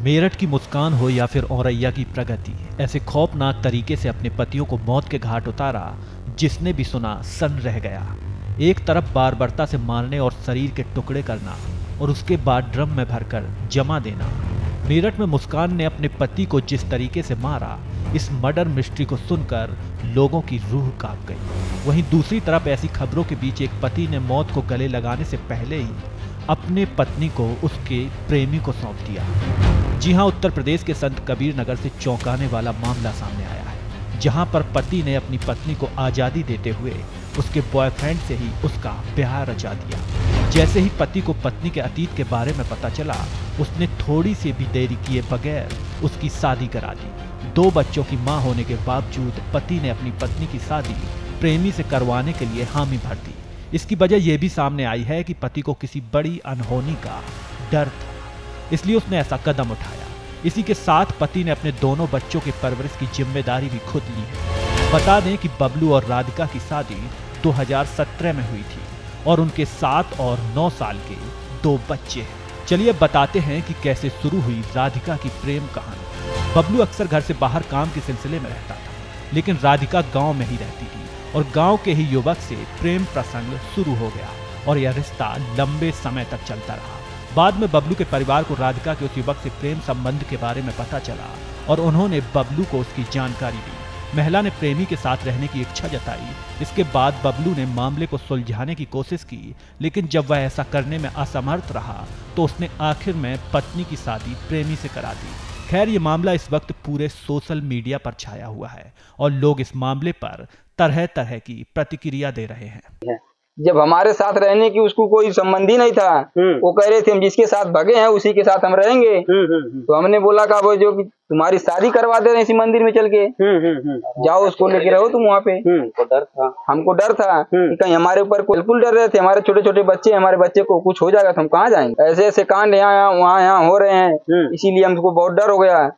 मेरठ की मुस्कान हो या फिर औरैया की प्रगति, ऐसे खौफनाक तरीके से अपने पतियों को मौत के घाट उतारा, जिसने भी सुना सन्न रह गया। एक तरफ बारबरता से मारने और शरीर के टुकड़े करना और उसके बाद ड्रम में भरकर जमा देना। मेरठ में मुस्कान ने अपने पति को जिस तरीके से मारा, इस मर्डर मिस्ट्री को सुनकर लोगों की रूह कांप गई। वहीं दूसरी तरफ ऐसी खबरों के बीच एक पति ने मौत को गले लगाने से पहले ही अपने पत्नी को उसके प्रेमी को सौंप दिया। जी हां, उत्तर प्रदेश के संत कबीर नगर से चौंकाने वाला मामला सामने आया है, जहां पर पति ने अपनी पत्नी को आजादी देते हुए उसके बॉयफ्रेंड से ही उसका ब्याह रचा दिया। जैसे ही पति को पत्नी के अतीत के बारे में पता चला, उसने थोड़ी सी भी देरी किए बगैर उसकी शादी करा दी। 2 बच्चों की मां होने के बावजूद पति ने अपनी पत्नी की शादी प्रेमी से करवाने के लिए हामी भर दी। इसकी वजह यह भी सामने आई है कि पति को किसी बड़ी अनहोनी का डर था, इसलिए उसने ऐसा कदम उठाया। इसी के साथ पति ने अपने दोनों बच्चों की परवरिश की जिम्मेदारी भी खुद ली है। बता दें कि बबलू और राधिका की शादी 2017 में हुई थी और उनके 7 और 9 साल के 2 बच्चे हैं। चलिए बताते हैं कि कैसे शुरू हुई राधिका की प्रेम कहानी। बबलू अक्सर घर से बाहर काम के सिलसिले में रहता था, लेकिन राधिका गांव में ही रहती थी और गांव के ही युवक से प्रेम प्रसंग शुरू हो गया और यह रिश्ता लंबे समय तक चलता रहा। बाद में बबलू के परिवार को राधिका के उस युवक से प्रेम संबंध के बारे में पता चला और उन्होंने बबलू को उसकी जानकारी दी। महिला ने प्रेमी के साथ रहने की इच्छा जताई। इसके बाद बबलू ने मामले को सुलझाने की कोशिश की, लेकिन जब वह ऐसा करने में असमर्थ रहा तो उसने आखिर में पत्नी की शादी प्रेमी से करा दी। खैर, ये मामला इस वक्त पूरे सोशल मीडिया पर छाया हुआ है और लोग इस मामले पर तरह तरह की प्रतिक्रिया दे रहे हैं। जब हमारे साथ रहने की उसको कोई संबंधी नहीं था, वो कह रहे थे हम जिसके साथ भगे हैं उसी के साथ हम रहेंगे। तो हमने बोला का वो जो कि तुम्हारी शादी करवा दे रहे हैं इसी मंदिर में चल के, जाओ उसको लेके रहो तुम वहाँ पे। हमको डर था कि कहीं हमारे ऊपर, बिल्कुल डर रहे थे, हमारे छोटे छोटे बच्चे, हमारे बच्चे को कुछ हो जाएगा तो हम कहाँ जाएंगे। ऐसे ऐसे कांड यहाँ वहाँ यहाँ हो रहे हैं, इसीलिए हमको बहुत डर हो गया।